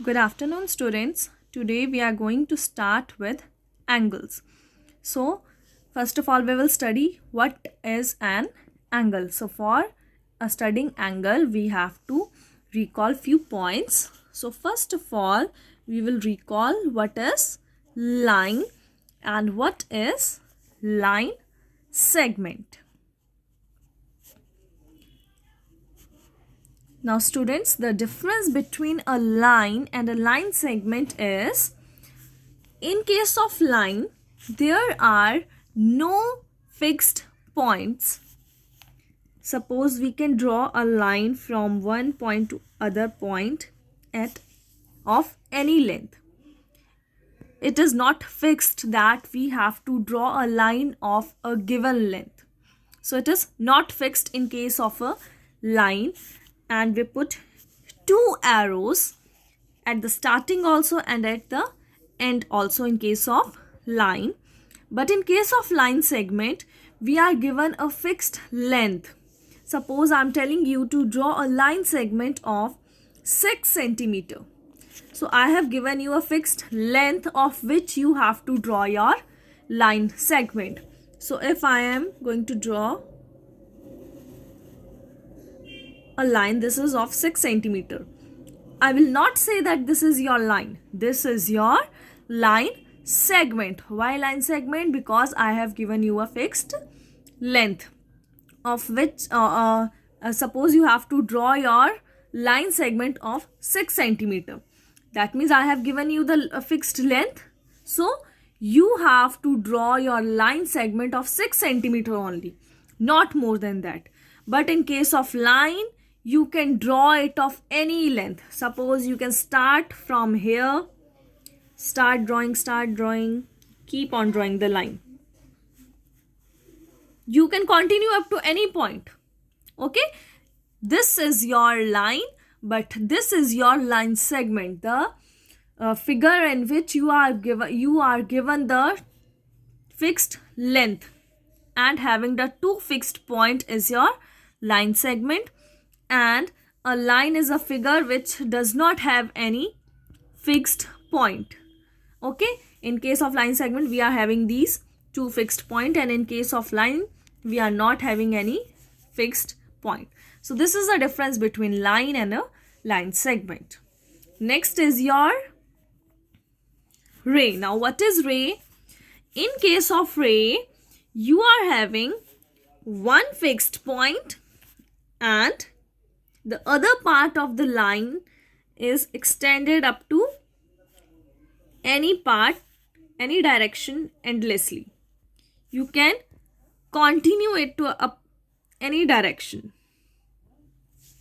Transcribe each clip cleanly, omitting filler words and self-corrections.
Good afternoon, students. Today we are going to start with angles. So, first of all, we will study what is an angle. So, for studying angle, we have to recall few points. So, first of all, we will recall what is line and what is line segment. Now students, the difference between a line and a line segment is, in case of line, there are no fixed points. Suppose we can draw a line from one point to other point at of any length. It is not fixed that we have to draw a line of a given length. So it is not fixed in case of a line, and we put two arrows at the starting also and at the end also in case of line. But in case of line segment, we are given a fixed length. Suppose I am telling you to draw a line segment of 6 centimeter. So I have given you a fixed length of which you have to draw your line segment. So if I am going to draw a line, this is of 6 centimeter. I will not say that this is your line. This is your line segment. Why line segment? Because I have given you a fixed length of which suppose you have to draw your line segment of 6 centimeter. That means I have given you the fixed length. So you have to draw your line segment of 6 centimeter only, not more than that. But in case of line, you can draw it of any length. Suppose you can start from here, start drawing, keep on drawing the line. You can continue up to any point. Okay, this is your line, but this is your line segment, the figure in which you are given the fixed length, and having the two fixed point is your line segment. And a line is a figure which does not have any fixed point. Okay, in case of line segment, we are having these two fixed point, and in case of line, we are not having any fixed point. So this is the difference between line and a line segment. Next is your ray. Now what is ray? In case of ray, you are having one fixed point and the other part of the line is extended up to any part, any direction endlessly. You can continue it to up any direction.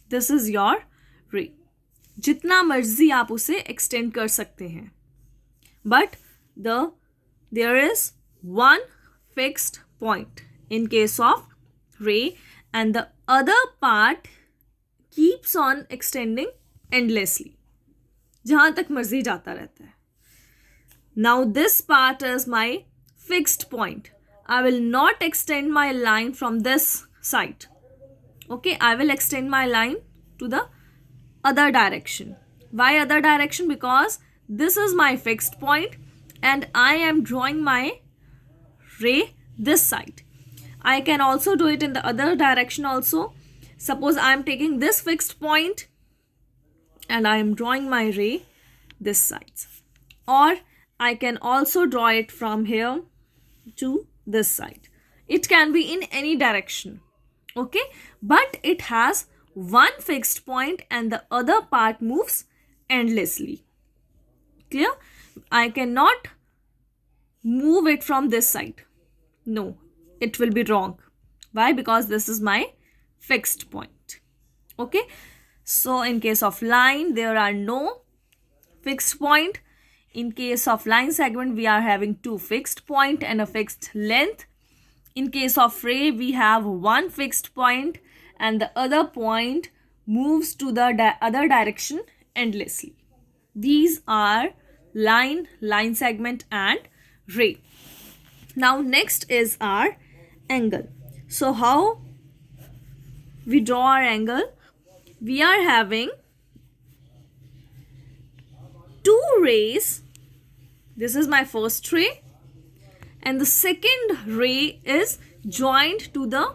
This is your ray. जितना मर्जी आप उसे extend कर सकते हैं. But there is one fixed point in case of ray, and the other part keeps on extending endlessly. जहां तक मर्जी जाता रहता है. Now this part is my fixed point. I will not extend my line from this side. Okay, I will extend my line to the other direction. Why other direction? Because this is my fixed point and I am drawing my ray this side. I can also do it in the other direction also. Suppose I am taking this fixed point and I am drawing my ray this side. Or I can also draw it from here to this side. It can be in any direction. Okay, but it has one fixed point and the other part moves endlessly. Clear? I cannot move it from this side. No, it will be wrong. Why? Because this is my fixed point. Okay, so in case of line, there are no fixed point. In case of line segment, we are having two fixed point and a fixed length. In case of ray, we have one fixed point and the other point moves to the other direction endlessly. These are line, line segment and ray. Now next is our angle. So how we draw our angle? We are having two rays, this is my first ray, and the second ray is joined to the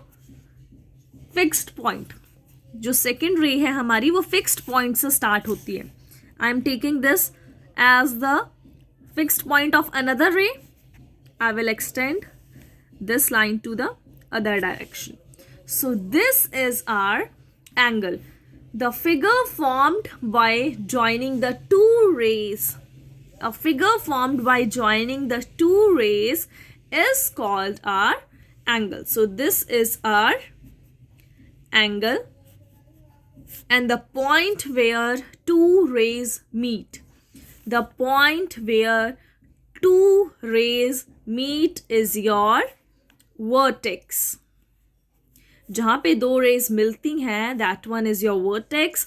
fixed point. जो second ray है हमारी वो fixed point से start होती है. I am taking this as the fixed point of another ray. I will extend this line to the other direction. So this is our angle. The figure formed by joining the two rays, a figure formed by joining the two rays is called our angle. So this is our angle, and the point where two rays meet. The point where two rays meet is your vertex. जहाँ पे दो rays मिलती हैं, that one is your vertex.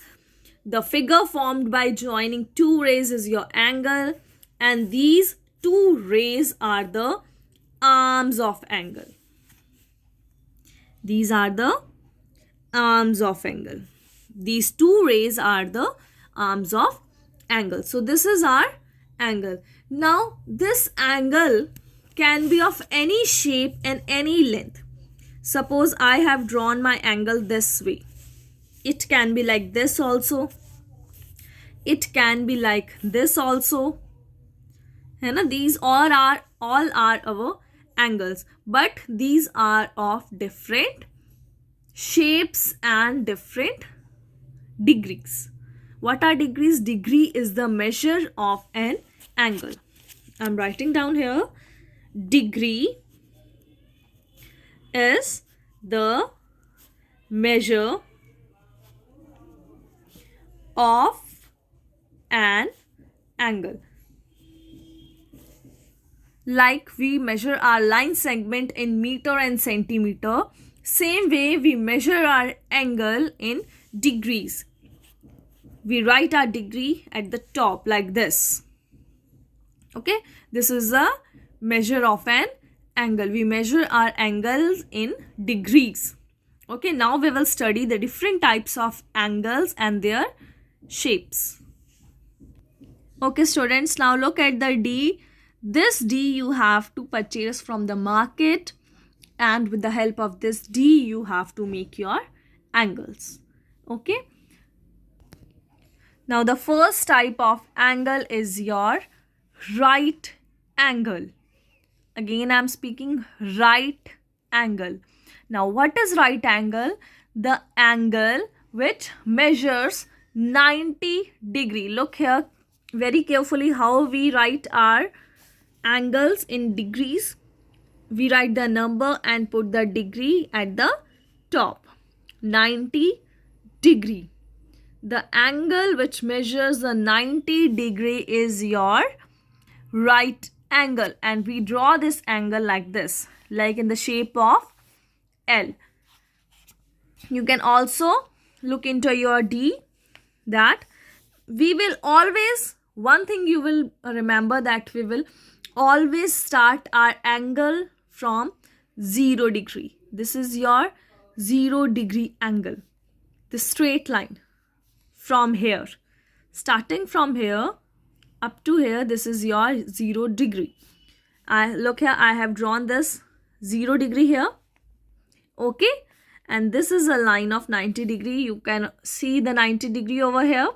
The figure formed by joining two rays is your angle, and these two rays are the arms of angle. These are the arms of angle. These two rays are the arms of angle. So this is our angle. Now this angle can be of any shape and any length. Suppose I have drawn my angle this way. It can be like this also. It can be like this also. है ना? These all are our angles, but these are of different shapes and different degrees. What are degrees? Degree is the measure of an angle. I'm writing down here. Degree is the measure of an angle. Like we measure our line segment in meter and centimeter, same way we measure our angle in degrees. We write our degree at the top like this. Okay, this is a measure of an angle. We measure our angles in degrees. Okay, now we will study the different types of angles and their shapes. Okay students, now look at the D. This D you have to purchase from the market, and with the help of this D you have to make your angles. Okay. Now the first type of angle is your right angle. Again I am speaking right angle. Now what is right angle? The angle which measures 90 degree. Look here very carefully how we write our angles in degrees. We write the number and put the degree at the top. 90 degree. The angle which measures the 90 degree is your right angle, and we draw this angle like this, like in the shape of L. You can also look into your D that we will always, one thing you will remember, that we will always start our angle from 0 degree. This is your 0 degree angle. The straight line from here, starting from here up to here, this is your 0 degree. Look here, I have drawn this 0 degree here. Okay, and this is a line of 90 degree. You can see the 90 degree over here.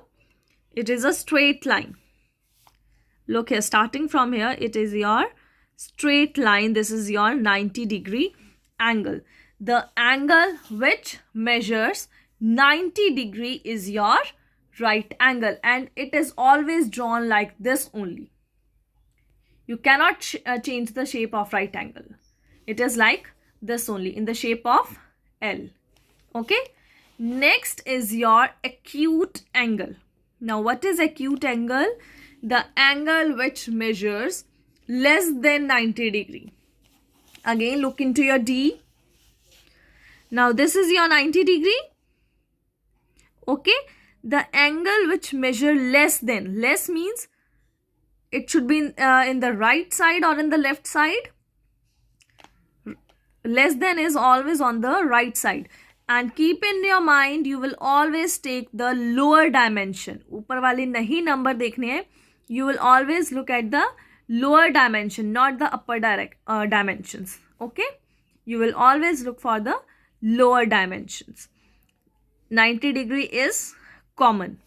It is a straight line. Look here, starting from here, it is your straight line. This is your 90 degree angle. The angle which measures 90 degree is your right angle, and it is always drawn like this only. You cannot change the shape of right angle. It is like this only, in the shape of L. Okay. Next is your acute angle. Now what is acute angle? The angle which measures less than 90 degree. Again look into your D. Now this is your 90 degree. Okay. The angle which measure less than, less means it should be in the right side or in the left side. Less than is always on the right side, and keep in your mind you will always take the lower dimension. ऊपर वाले नहीं number देखने हैं, you will always look at the lower dimension, not the upper dimensions. Okay, you will always look for the lower dimensions. 90 degree is common.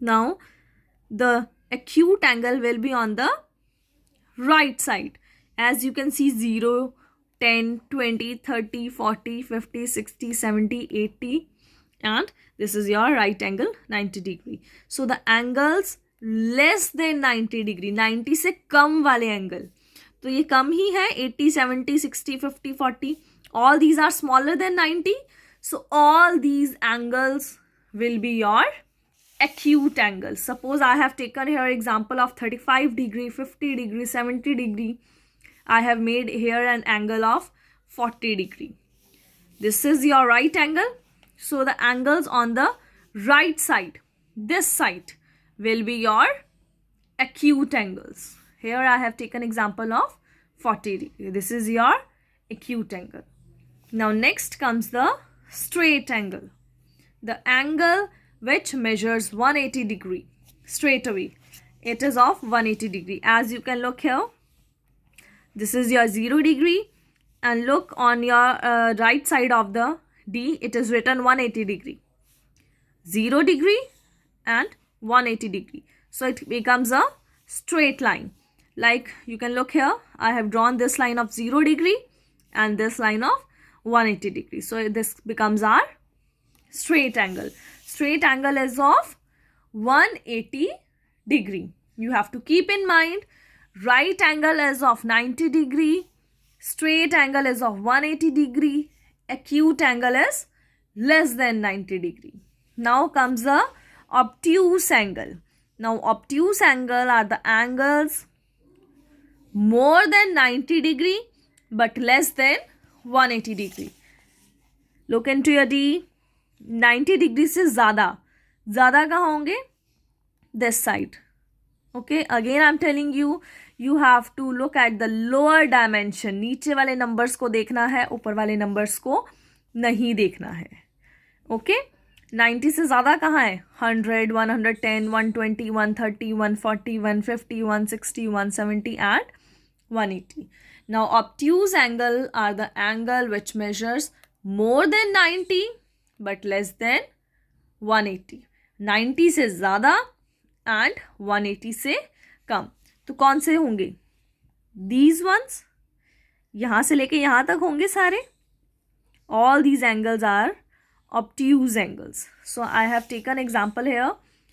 Now the acute angle will be on the right side. As you can see, 0, 10, 20, 30, 40, 50, 60, 70, 80, and this is your right angle 90 degree. So the angles less than 90 degree, 90 से कम वाले angle, तो ये कम ही है, 80, 70, 60, 50, 40, all these are smaller than 90. So all these angles will be your acute angles. Suppose I have taken here example of 35 degree, 50 degree, 70 degree. I have made here an angle of 40 degree. This is your right angle. So the angles on the right side, this side, will be your acute angles. Here I have taken example of 40 degree. This is your acute angle. Now next comes the straight angle. The angle which measures 180 degree straight away. It is of 180 degree. As you can look here, this is your 0 degree, and look on your right side of the D, it is written 180 degree. 0 degree and 180 degree. So it becomes a straight line. Like you can look here, I have drawn this line of 0 degree and this line of 180 degree. So this becomes our straight angle. Straight angle is of 180 degree. You have to keep in mind, right angle is of 90 degree, straight angle is of 180 degree, acute angle is less than 90 degree. Now comes the obtuse angle. Now obtuse angle are the angles more than 90 degree but less than 180 degree. Look into your D. 90 degree से ज़्यादा कहाँ होंगे? This side. Okay, again I'm telling you, you have to look at the lower dimension. नीचे वाले numbers को देखना है, ऊपर वाले numbers को नहीं देखना है. Okay, 90 से ज़्यादा कहाँ है? 100, 110, 120, 130, 140, 150, 160, 170 and 180. Now obtuse angle are the angle which measures more than 90 but less than 180. 90 से ज़्यादा and 180 से कम. तो कौन से होंगे? These ones. यहाँ से लेके यहाँ तक होंगे सारे. All these angles are obtuse angles. So I have taken example here.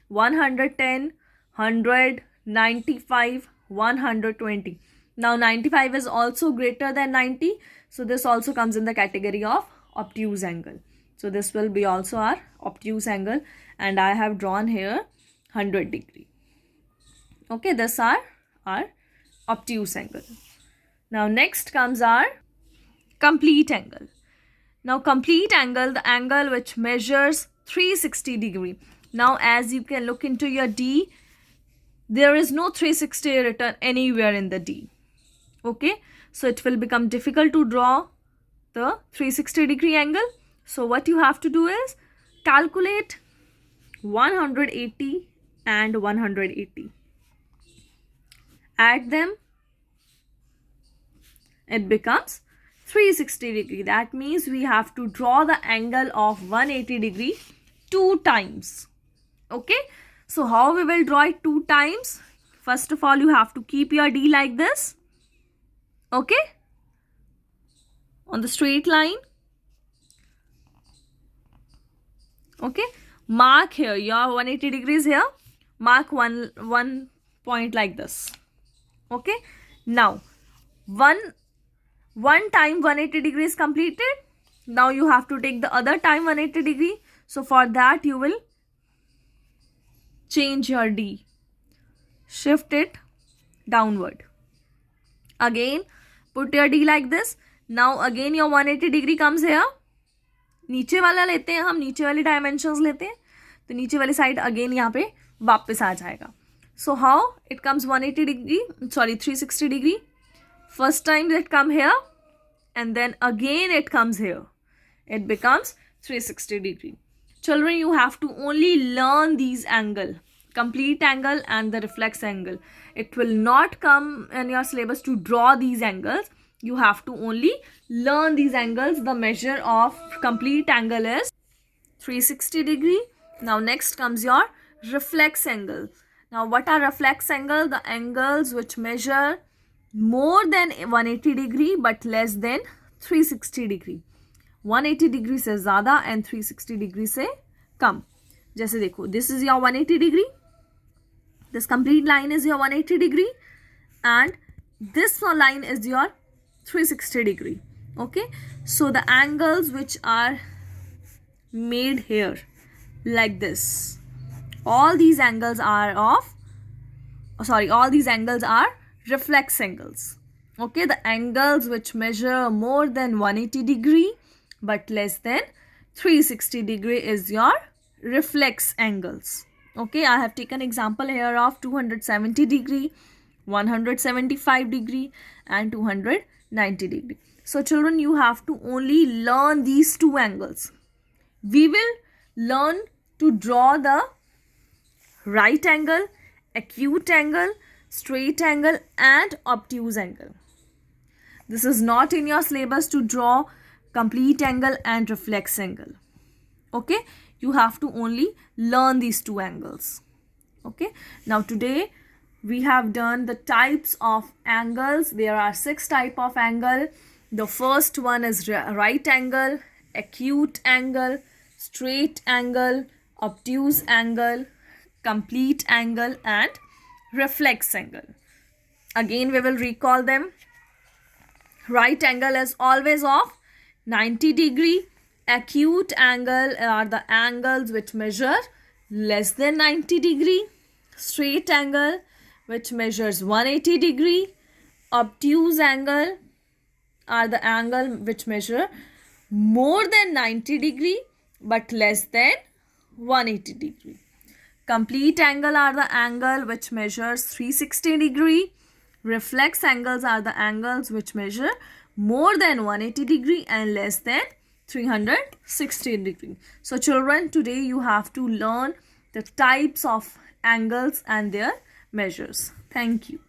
110, 100, 95, 120. Now 95 is also greater than 90. So this also comes in the category of obtuse angle. So this will be also our obtuse angle, and I have drawn here 100 degree. Okay, this are our obtuse angle. Now next comes our complete angle. Now complete angle, the angle which measures 360 degree. Now as you can look into your D, there is no 360 written anywhere in the D. Okay, so it will become difficult to draw the 360 degree angle. So what you have to do is calculate 180 and 180. Add them. It becomes 360 degree. That means we have to draw the angle of 180 degree 2 times. Okay. So how we will draw it 2 times? First of all, you have to keep your D like this. Okay. On the straight line. Okay, mark here your 180 degrees here. Mark one point like this. Okay, now one time 180 degrees completed. Now you have to take the other time 180 degree. So for that you will change your D, shift it downward. Again put your D like this. Now again your 180 degree comes here. नीचे वाला लेते हैं हम, नीचे वाली dimensions लेते हैं, तो नीचे वाली साइड अगेन यहाँ पे वापस आ जाएगा. So how it comes 180 degree, sorry 360 degree. First time it come here and then again it comes here. It becomes 360 degree. Children, you have to only learn these angle. complete angle and the reflex angle. It will not come in your syllabus to draw these angles. You have to only learn these angles. The measure of complete angle is 360 degree. Now next comes your reflex angle. Now what are reflex angle? The angles which measure more than 180 degree but less than 360 degree. 180 degree से ज़्यादा and 360 degree से कम. जैसे देखो, this is your 180 degree, this complete line is your 180 degree, and this line is your 360 degree. Okay, so the angles which are made here like this, all these angles are reflex angles. Okay, the angles which measure more than 180 degree but less than 360 degree is your reflex angles. Okay, I have taken example here of 270 degree, 175 degree and 290 degree. So children, you have to only learn these two angles. We will learn to draw the right angle, acute angle, straight angle and obtuse angle. This is not in your syllabus to draw complete angle and reflex angle. Okay, you have to only learn these two angles. Okay, now today we have done the types of angles. There are 6 types of angle. The first one is right angle, acute angle, straight angle, obtuse angle, complete angle and reflex angle. Again, we will recall them. Right angle is always of 90 degree. Acute angle are the angles which measure less than 90 degree. Straight angle which measures 180 degree. Obtuse angle are the angle which measure more than 90 degree but less than 180 degree. Complete angle are the angle which measures 360 degree. Reflex angles are the angles which measure more than 180 degree and less than 360 degree. So children, today you have to learn the types of angles and their measures. Thank you.